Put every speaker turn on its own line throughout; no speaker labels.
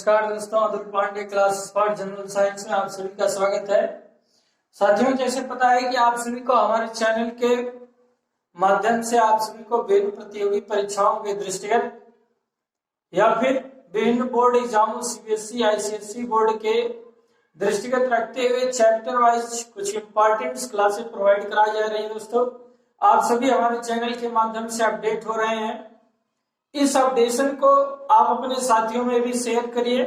नमस्कार दोस्तों, Atul Pandey class for general science में आप सभी का स्वागत है। साथियों, जैसे पता है कि आप सभी को हमारे चैनल के माध्यम से आप सभी को विभिन्न प्रतियोगी परीक्षाओं के दृष्टिगत या फिर विभिन्न बोर्ड एग्जामों सीबीएसई आईसीएसई बोर्ड के दृष्टिगत रखते हुए चैप्टर वाइज कुछ इंपॉर्टेंट क्लासेस प्रोवाइड कराई जा रही है। दोस्तों, आप सभी हमारे चैनल के माध्यम से अपडेट हो रहे हैं। इस अपडेशन को आप अपने साथियों में भी शेयर करिए।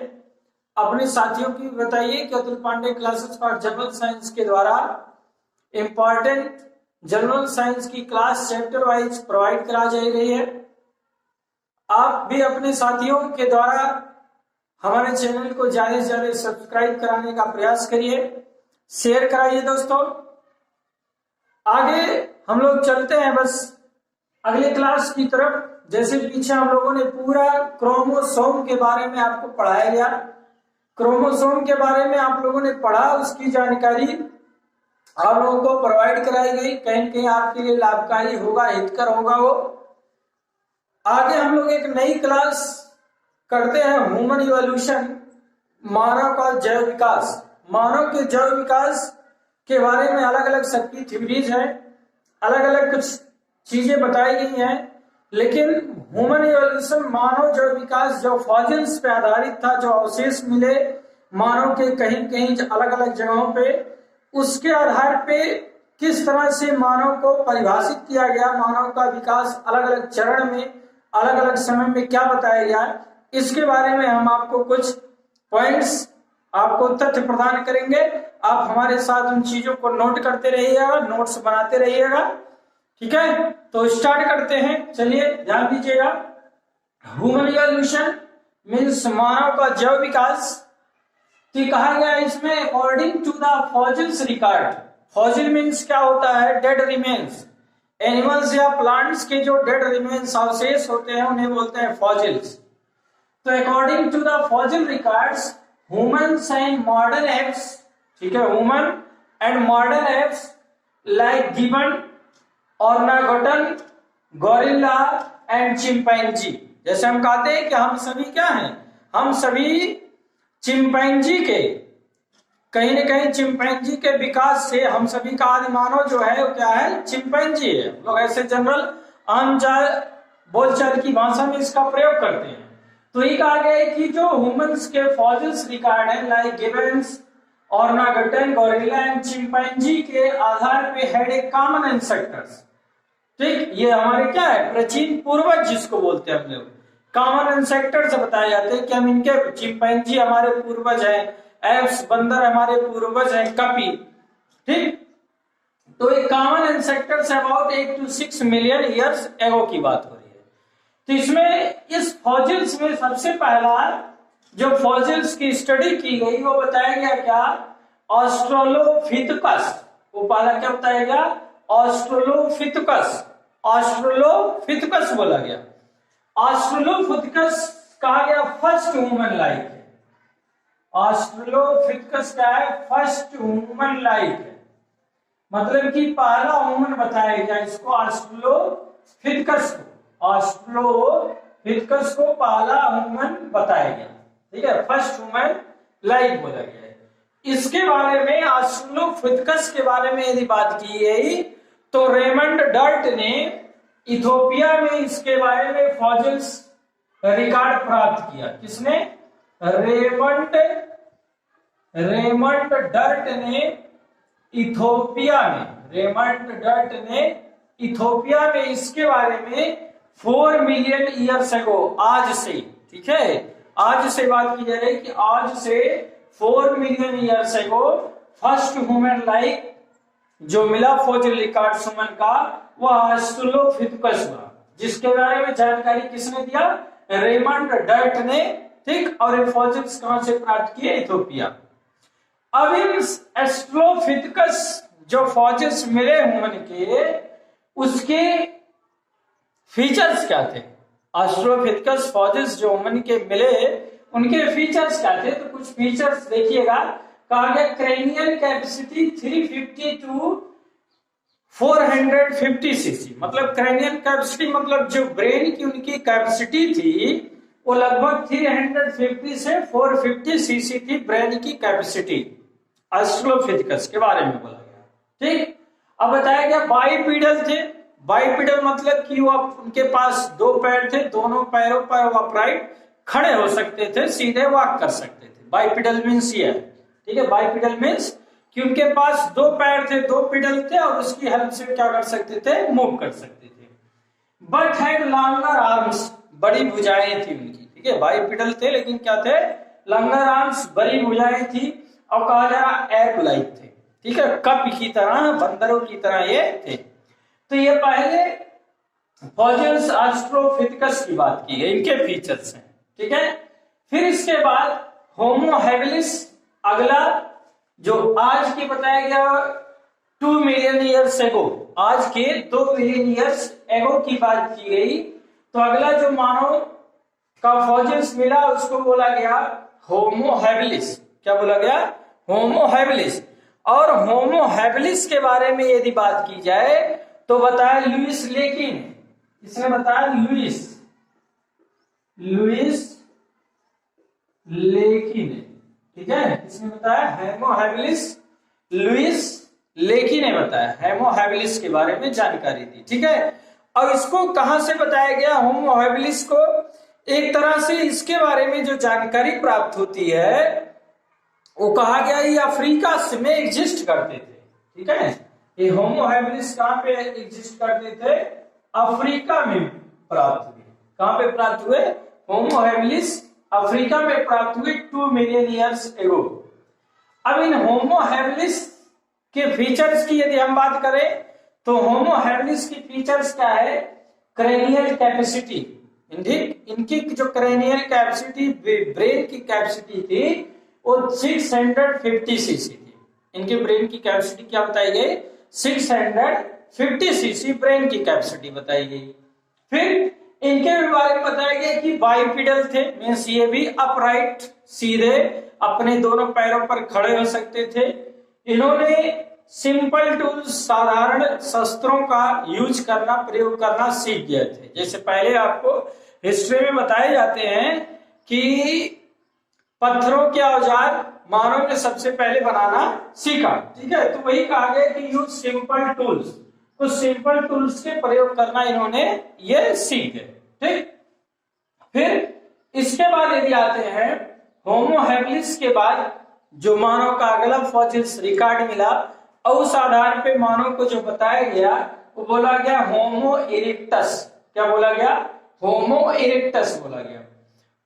अपने साथियों की बताइए कि Atul Pandey classes for general science के द्वारा इंपॉर्टेंट जनरल साइंस की क्लास चैप्टर वाइज प्रोवाइड करा जा रही है। आप भी अपने साथियों के द्वारा हमारे चैनल को ज्यादा से ज्यादा सब्सक्राइब कराने का प्रयास करिए, शेयर कराइए। दोस्तों, आगे हम लोग चलते हैं बस अगले क्लास की तरफ। जैसे पीछे हम लोगों ने पूरा क्रोमोसोम के बारे में आपको पढ़ाया गया, क्रोमोसोम के बारे में आप लोगों ने पढ़ा, उसकी जानकारी आप लोगों को प्रोवाइड कराई गई। कहीं न कहीं आपके लिए लाभकारी होगा, हितकर होगा वो। आगे हम लोग एक नई क्लास करते हैं, ह्यूमन इवोल्यूशन, मानव का जैव विकास। मानव के जैव विकास के बारे में अलग अलग सबकी थ्योरीज है, अलग अलग कुछ चीजें बताई गई हैं। लेकिन ह्यूमन इवोल्यूशन, मानव जैव विकास जो फॉसिल्स पे आधारित था, जो अवशेष मिले मानव के कहीं कहीं अलग अलग जगहों पे, उसके आधार पे किस तरह से मानव को परिभाषित किया गया, मानव का विकास अलग अलग चरण में अलग अलग समय में क्या बताया गया, इसके बारे में हम आपको कुछ पॉइंट्स, आपको तथ्य प्रदान करेंगे। आप हमारे साथ उन चीजों को नोट करते रहिएगा, नोट्स बनाते रहिएगा। ठीक है, तो स्टार्ट करते हैं। चलिए ध्यान दीजिएगा। ह्यूमन इवोल्यूशन मीन्स मानव का जैव विकास। तो कहा गया है इसमें according to the fossils record. Fossil means क्या होता है? Dead remains. एनिमल्स या प्लांट्स के जो डेड रिमेन्स अवशेष होते हैं उन्हें बोलते हैं फॉसिल्स। तो according to the fossil records, humans and modern apes, ठीक है, human and modern apes like gibbon, orangutan, gorilla and chimpanzee. जैसे हम कहते हैं कि हम सभी क्या हैं? हम सभी चिंपैंजी के, कहीं न कहीं चिंपैंजी के विकास से हम सभी का आदि मानव जो है वो क्या है? चिंपैंजी है। लोग ऐसे जनरल आम बोलचाल की भाषा में इसका प्रयोग करते हैं। तो ये कहा गया है कि जो ह्यूमंस के फॉसिल्स रिकॉर्ड है like gibbons, orangutan, gorilla and chimpanzee के आधार पे हैड ए कॉमन एंसेस्टर्स। ठीक, ये हमारे क्या है? प्राचीन पूर्वज जिसको बोलते हैं हम लोग, कॉमन एंसेस्टर्स बताए जाते हैं कि हम इनके, चिंपैंजी हमारे पूर्वज हैं, एप्स बंदर हमारे पूर्वज हैं, कपी। ठीक, तो एक common ancestors about 8 to 6 million years ago की बात हो रही है। तो इसमें इस फॉसिल्स में सबसे पहला जो फॉसिल्स की स्टडी की गई वो बताया गया क्या? ऑस्ट्रेलोपिथेकस। वो पहला क्या बताया गया? ऑस्ट्रेलोपिथेकस। ऑस्ट्रेलोपिथेकस बोला गया। ऑस्ट्रेलोपिथेकस कहा गया फर्स्ट ह्यूमन लाइक है। ऑस्ट्रेलोपिथेकस क्या है? फर्स्ट ह्यूमन लाइक है, मतलब कि पहला ह्यूमन बताया गया इसको, ऑस्ट्रेलोपिथेकस को। ऑस्ट्रेलोपिथेकस को पहला ह्यूमन बताया गया। ठीक है, फर्स्ट ह्यूमन लाइक बोला गया है। इसके बारे में, ऑस्ट्रेलोपिथेकस के बारे में यदि बात की गई तो रेमंड डर्ट ने इथोपिया में इसके बारे में फॉसिल्स रिकॉर्ड प्राप्त किया। किसने? रेमंड डर्ट ने इथोपिया में, रेमंड डर्ट ने इथोपिया में इसके बारे में 4 मिलियन ईयर्स एगो, आज से, ठीक है, आज से बात की जा रही है कि आज से 4 million years ago first human like जो मिला फॉसिल रिकॉर्ड ह्यूमन का, वह ऑस्ट्रेलोपिथेकस हुआ, जिसके बारे में जानकारी किसने दिया? रेमंड डर्ट ने। ठीक, और ये फॉसिल्स कहां से प्राप्त किए? इथोपिया। अब इन ऑस्ट्रेलोपिथेकस जो फॉसिल्स मिले ह्यूमन के, उसके फीचर्स क्या थे? ऑस्ट्रेलोपिथेकस फॉसिल्स जो ह्यूमन के मिले उनके फीचर्स क्या थे? तो कुछ फीचर्स देखिएगा। कहा गया क्रेनियल कैपेसिटी 350 to 450 सीसी, मतलब क्रेनियल कैपेसिटी मतलब जो ब्रेन की उनकी कैपेसिटी थी वो लगभग 350 से 450 सीसी थी ब्रेन की कैपेसिटी। ऑस्ट्रेलोपिथेकस के बारे में बोला गया। ठीक, अब बताया गया बाइपीडल थे। बाइपीडल मतलब कि वो उनके पास दो पैर थे, दोनों पैरों पर वो अपराइट खड़े हो सकते थे, सीधे वॉक कर सकते थे। बाइपीडल मीन्स ये है। ठीक है, बाइपीडल मीन्स कि उनके पास दो पैर थे, दो पिडल थे और उसकी हेल्प से क्या कर सकते थे, मूव कर सकते थे। बट हैड लॉन्गर आर्म्स, बड़ी भुजाएं थी उनकी। ठीक है, बाइपीडल थे लेकिन क्या थे, लॉन्गर आर्म्स, बड़ी भुजाएं थी और कहा जा रहा एप लाइक थे। ठीक है, कप की तरह, बंदरों की तरह ये थे। तो ये पहले फॉसिल्स ऑस्ट्रोलोपिथेकस की बात की है, इनके फीचर्स हैं। ठीक है, फिर इसके बाद होमो हैबिलिस, अगला जो आज की बताया गया 2 मिलियन ईयर्स एगो, आज के 2 मिलियन ईयर्स एगो की बात की गई। तो अगला जो मानव का फॉसिल्स मिला उसको बोला गया होमो हैबिलिस। क्या बोला गया, होमो हैबिलिस। और होमो हैबिलिस के बारे में यदि बात की जाए तो बताया लुइस लेकिन, इसने बताया लुइस लेकी ने। ठीक है, इसने बताया होमो हैबिलिस, लुइस लेकी ने बताया होमो हैबिलिस के बारे में जानकारी दी। ठीक है, अब इसको कहां से बताया गया होमो हैबिलिस को, एक तरह से इसके बारे में जो जानकारी प्राप्त होती है वो कहा गया ये अफ्रीका में एग्जिस्ट करते थे। ठीक है, ये होमो हैबिलिस कहां पे एग्जिस्ट करते थे, अफ्रीका में प्राप्त हुए। कहां पे प्राप्त हुए, होमो हैबिलिस अफ्रीका में प्राप्त हुए 2 मिलियन ईयर्स एगो। अब इन होमो हैबिलिस के फीचर्स की यदि हम बात करें तो होमो हैबिलिस की फीचर्स क्या है, क्रेनियल कैपेसिटी। इनकी जो क्रेनियल कैपेसिटी, ब्रेन की कैपेसिटी थी वो 650 सीसी थी। इनके ब्रेन की कैपेसिटी क्या बताई गई, 650 सीसी ब्रेन की कैपेसिटी बताई गई। फिर इनके बारे में बताया गया कि बाइपीडल थे, मीन्स ये भी अपराइट, सीधे अपने दोनों पैरों पर खड़े हो सकते थे। इन्होंने सिंपल टूल्स, साधारण शस्त्रों का यूज करना, प्रयोग करना सीख गए थे। जैसे पहले आपको हिस्ट्री में बताए जाते हैं कि पत्थरों के औजार मानव ने सबसे पहले बनाना सीखा। ठीक है, तो वही कहा गया कि यूज सिंपल टूल्स, तो सिंपल टूल्स के प्रयोग करना इन्होंने ये सीख गए। ठीक, फिर इसके बाद यदि आते हैं होमो हैबिलिस के बाद जो मानव का अगला फॉसिल्स रिकॉर्ड मिला और उस आधार पे मानव को जो बताया गया वो बोला गया होमो इरेक्टस। क्या बोला गया, होमो इरेक्टस बोला गया।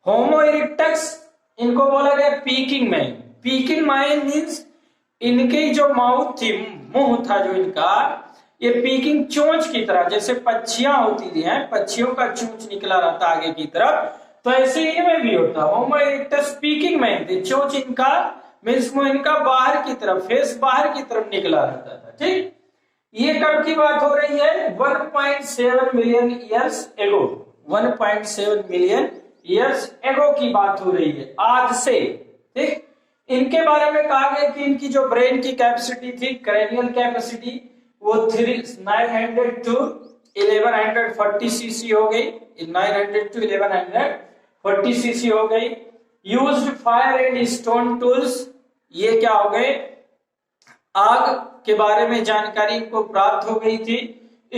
होमो इरेक्टस इनको बोला गया peeking man. Peeking man means इनकी जो माउथ थी, मुंह था जो इनका, ये पीकिंग चोंच की तरह, जैसे पक्षियां होती थी हैं, पक्षियों का चोंच निकला रहता आगे की तरफ, तो ऐसे इनमें भी होता। होमो इरेक्टस पीकिंग मैन थे, चोंच इनका मीन्स मुंह इनका बाहर की तरफ, फेस बाहर की तरफ निकला रहता था। ठीक, ये कब की बात हो रही है, 1.7 million years ago, 1.7 million years ago की बात हो रही है, आज से। ठीक, इनके बारे में कहा गया कि इनकी जो ब्रेन की कैपेसिटी थी, क्रेनियल कैपेसिटी, वो 900 टू 1140 सीसी हो गई, 900 टू 1140 सीसी हो गई। Used fire and stone tools, ये क्या हो गए, आग के बारे में जानकारी इनको प्राप्त हो गई थी।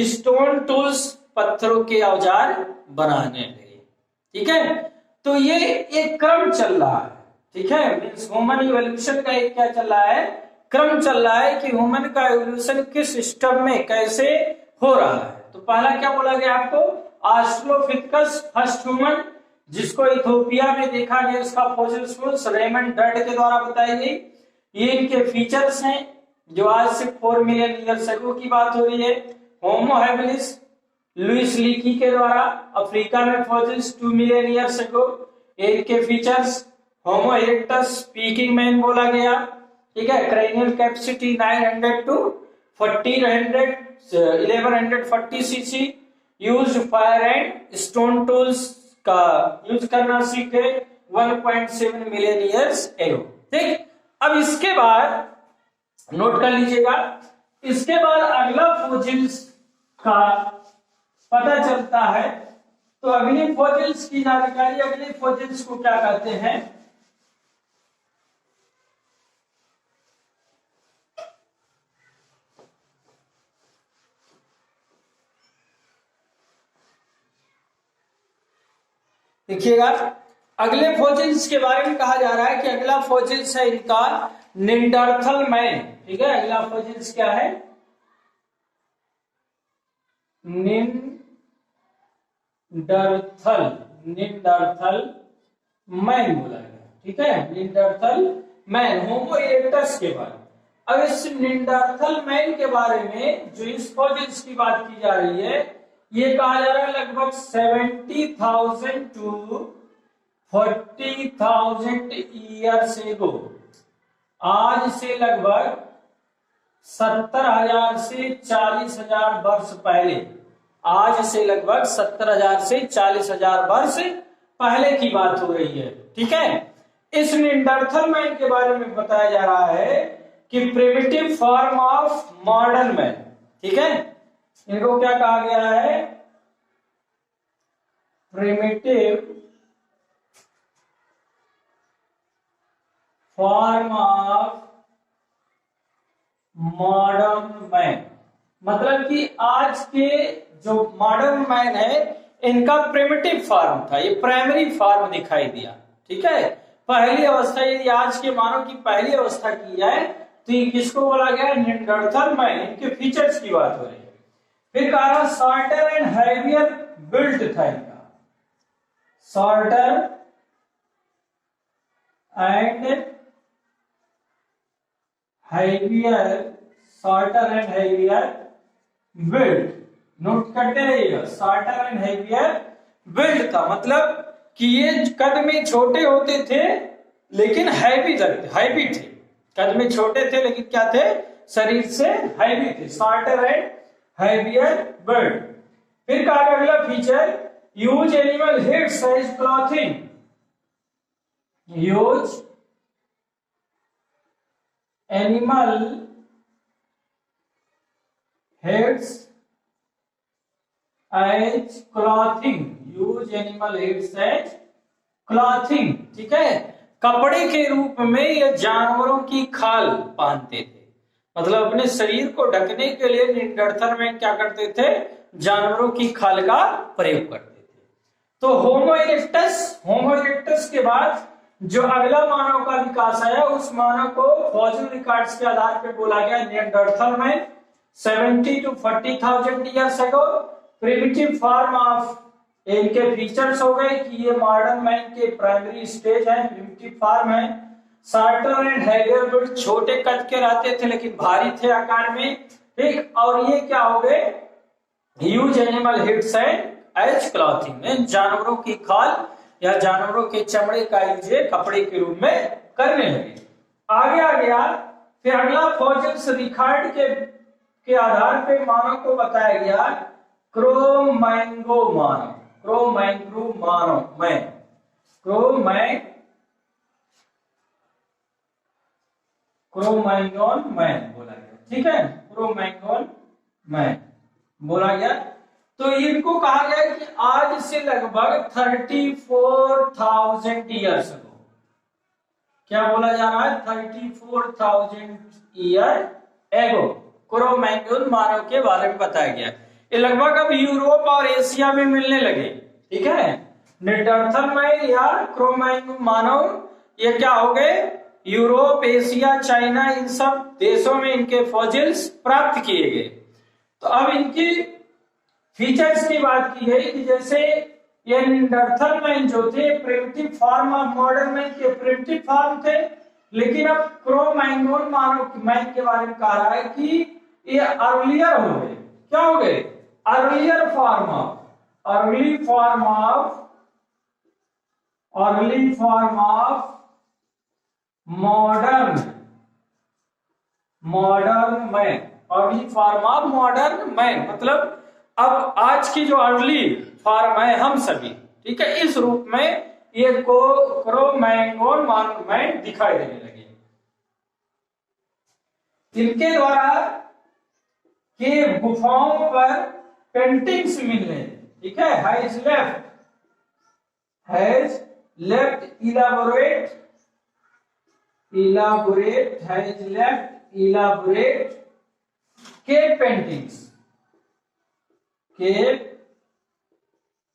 स्टोन टूल्स, पत्थरों के औजार बनाने लगे। ठीक है, तो ये एक क्रम चल रहा है। ठीक है, मीन्स ह्यूमन इवोल्यूशन का एक क्या चल रहा है, क्रम चल रहा है कि ह्यूमन का इवोल्यूशन किस सिस्टम में कैसे हो रहा है। तो पहला क्या बोला गया आपको, ऑस्ट्रेलोपिथेकस फर्स्ट ह्यूमन, जिसको इथियोपिया में देखा गया, उसका फॉसिल्स रेमंड डर्ट के द्वारा बताई गई। ये इनके फीचर्स हैं जो आज से 4 मिलियन ईयर्स अगो की बात हो रही है। होमो हैबिलिस लुइस लीकी के द्वारा अफ्रीका में फॉसिल्स 2 मिलियन ईयर्स अगो, इनके features. Homo erectus Peking man बोला गया। ठीक है, cranial capacity 900 to 1140 CC. Use fire and stone tools का यूज करना सीखे 1.7 मिलियन ईयर्स एगो। ठीक, अब इसके बाद नोट कर लीजिएगा, इसके बाद अगला फॉसिल्स का पता चलता है तो अगली फॉसिल्स की जानकारी, अगली फॉसिल्स को क्या कहते हैं? देखिएगा, अगले फॉसिल्स के बारे में कहा जा रहा है कि अगला फॉसिल्स है इनका निंडरथल मैन। ठीक है, अगला फॉसिल्स क्या है? निंडरथल मैन बोला गया। ठीक है, निंडरथल मैन, होमो इरेक्टस के बारे में। अब इस निंडरथल मैन के बारे में जो इस फॉसिल्स की बात की जा रही है, ये कहा जा रहा है लगभग 70,000 टू 40,000 ईयर्स एगो, आज से लगभग 70,000 से 40,000 वर्ष पहले, आज से लगभग 70,000 से 40,000 वर्ष पहले की बात हो रही है। ठीक है, इस निंडरथल मैन के बारे में बताया जा रहा है कि primitive form of modern man. ठीक है, इनको क्या कहा गया है? Primitive form of modern man, मतलब कि आज के जो मॉडर्न मैन है इनका प्रिमिटिव फॉर्म था, ये प्राइमरी फॉर्म दिखाई दिया। ठीक है, पहली अवस्था, यदि आज के मानव की पहली अवस्था की जाए तो ये किसको बोला गया? निंडरथल मैन। इनके फीचर्स की बात हो रही है। फिर कहा शॉर्टर एंड हैवियर बिल्ट था इनका, shorter and heavier, shorter and heavier built, note करते रहिएगा, शॉर्टर एंड हैवियर बिल्ट था, मतलब कि ये कद में छोटे होते थे लेकिन हैवी थे। कद में छोटे थे लेकिन क्या थे? शरीर से हैवी थे, शॉर्टर एंड हैवियर बिल्ट। फिर कहा अगला feature, use animal heads as clothing, use animal heads as clothing, use animal heads as clothing. ठीक है, कपड़े के रूप में ये जानवरों की खाल पहनते थे, मतलब अपने शरीर को ढकने के लिए निंडरथल मैन क्या करते थे? जानवरों की खाल का प्रयोग करते थे। तो होमो इरेक्टस के बाद जो अगला मानव का विकास आया, उस मानव को फॉसिल रिकॉर्ड्स के आधार पर बोला गया Neanderthal man, 70 to 40,000 years ago. Primitive form of, इनके फीचर्स हो गए कि ये मॉडर्न मैन के प्राइमरी स्टेज है, प्रिमिटिव फॉर्म है। शॉर्टर एंड हैवियर बिल्ट, छोटे कद के रहते थे लेकिन भारी थे आकार में। ठीक, और ये क्या हो गए? यूज एनिमल हिड्स एज क्लॉथिंग, जानवरों की खाल या जानवरों के चमड़े का यूज कपड़े के रूप में करने लगे। आगे आ गया, फिर अगला फॉसिल्स रिकॉर्ड के आधार पर मानव को बताया गया क्रो-मैंगो मानव, क्रो-मैंगो मानव मैन, क्रो-मैंगोन मैन बोला गया। ठीक है, क्रो-मैंगोन मैन बोला गया। तो इनको कहा गया कि आज से लगभग 34,000 ईयर्स अगो, क्या बोला जा रहा है? 34,000 ईयर एगो क्रो-मैंगोन मानव के बारे में बताया गया। ये लगभग अब यूरोप और एशिया में मिलने लगे। ठीक है, निएंडरथल मैन या क्रो-मैंगोन मानव ये क्या हो गए? यूरोप, एशिया, चाइना, इन सब देशों में इनके फॉसिल्स प्राप्त किए गए। तो अब इनकी फीचर्स की बात की गई कि जैसे ये निएंडरथल मैन जो थे primitive form of modern man के प्रिमिटिव फॉर्म थे, लेकिन अब क्रो-मैंगोन मानव मैन के बारे में कहा रहा है कि ये अर्लियर हो गए। क्या हो गए? Earlier form of modern man, early form of modern man, मतलब अब आज की जो अर्ली फॉर्म है हम सभी, ठीक है, इस रूप में ये क्रो-मैंगोन मैन दिखाई देने लगे। इनके द्वारा के गुफाओं पर पेंटिंग्स मिल रहे हैं। ठीक है, has left has left elaborate cave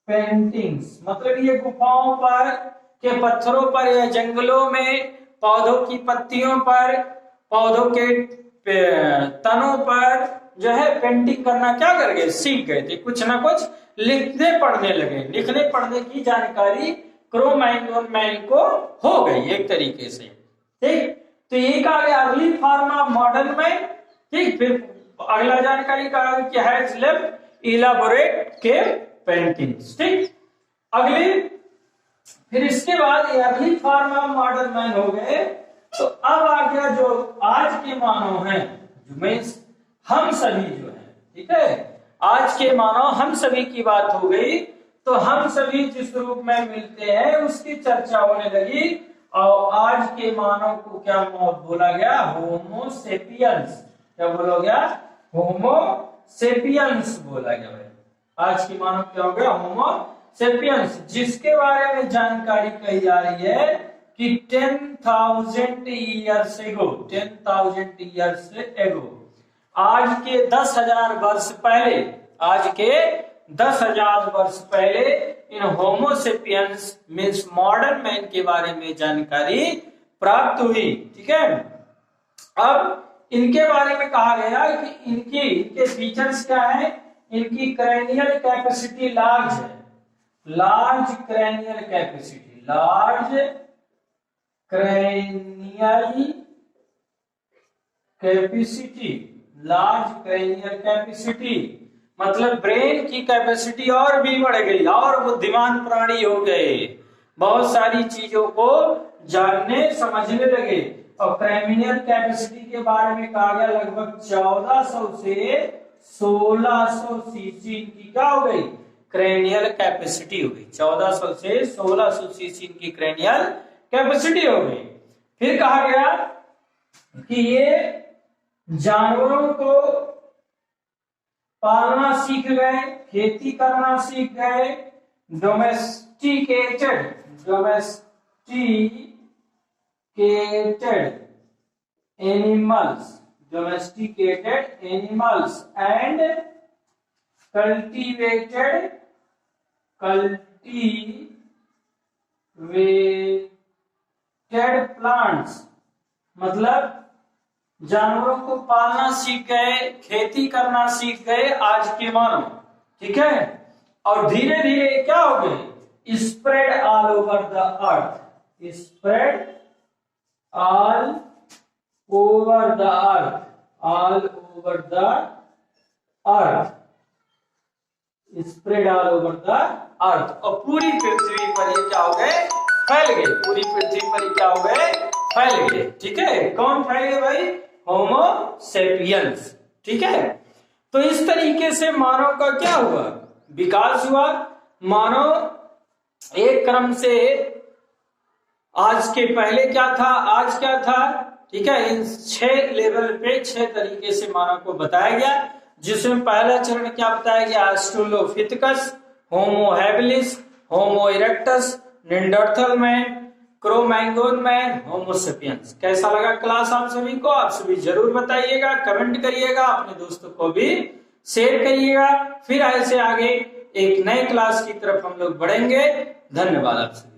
paintings मतलब ये गुफाओं पर के पत्थरों पर या जंगलों में पौधों की पत्तियों पर, पौधों के तनों पर जो है पेंटिंग करना क्या कर गए, सीख गए थे। कुछ ना कुछ लिखने पढ़ने लगे, लिखने पढ़ने की जानकारी क्रो-मैंगोन मैन को हो गई एक तरीके से। ठीक, तो ये कहा गया early form of modern man. ठीक, फिर अगला जानकारी कहा कि हैज लेफ्ट इलाबोरेट के पेंटिंग्स। ठीक, अगली फिर इसके बाद early form of modern man हो गए। तो अब आ गया जो आज के मानव हैं, जो मीन्स हम सभी जो है, ठीक है, आज के मानव हम सभी की बात हो गई। तो हम सभी जिस रूप में मिलते हैं उसकी चर्चा होने लगी और आज के मानव को क्या बोला गया, होमो सेपियंस। क्या बोला गया, होमो सेपियंस बोला गया भाई। आज के मानव क्या हो गया, होमो सेपियंस, जिसके बारे में जानकारी कही जा रही है कि 10,000 ईयर्स एगो, 10,000 ईयर्स एगो, आज के 10,000 वर्ष पहले, आज के 10,000 वर्ष पहले इन होमो सेपियंस मीन्स मॉडर्न मैन के बारे में जानकारी प्राप्त हुई। ठीक है, अब इनके बारे में कहा गया कि इनके फीचर्स क्या है, इनकी क्रैनियल कैपेसिटी लार्ज है, large cranial capacity, large cranial capacity, large cranial capacity मतलब ब्रेन की कैपेसिटी और भी बढ़ गई और बुद्धिमान प्राणी हो गए, बहुत सारी चीजों को जानने समझने लगे। और क्रैनियल कैपेसिटी के बारे में कहा गया लगभग 1400 से 1600 सीसी की क्या हो गई, क्रैनियल कैपेसिटी हो गई। 1400 से 1600 सीसी की क्रैनियल कैपेसिटी हो गई। फिर कहा गया कि ये जानवरों को पालना सीख गए, खेती करना सीख गए, domesticated animals and cultivated plants मतलब जानवरों को पालना सीख गए, खेती करना सीख गए आज के मानव। ठीक है, और धीरे धीरे क्या हो गए, spread all over the earth, spread all over the earth, all over the earth, spread all over the earth, और पूरी पृथ्वी पर ये क्या हो गए, फैल गए, पूरी पृथ्वी पर ये क्या हो गए, फैल गए। ठीक है, कौन फैल गए भाई, होमो सेपियंस। ठीक है, तो इस तरीके से मानव का क्या हुआ, विकास हुआ। मानव एक क्रम से आज के पहले क्या था, आज क्या था। ठीक है, इन 6 लेवल पे 6 तरीके से मानव को बताया गया, जिसमें पहला चरण क्या बताया गया, ऑस्ट्रेलोपिथेकस, होमो हैबिलिस, होमो इरेक्टस, निएंडरथल मैन, क्रो-मैंगोन मैन, होमो सेपियंस। कैसा लगा क्लास आप सभी को, आप सभी जरूर बताइएगा, कमेंट करिएगा, अपने दोस्तों को भी शेयर करिएगा। फिर ऐसे आगे एक नए क्लास की तरफ हम लोग बढ़ेंगे। धन्यवाद आप सभी।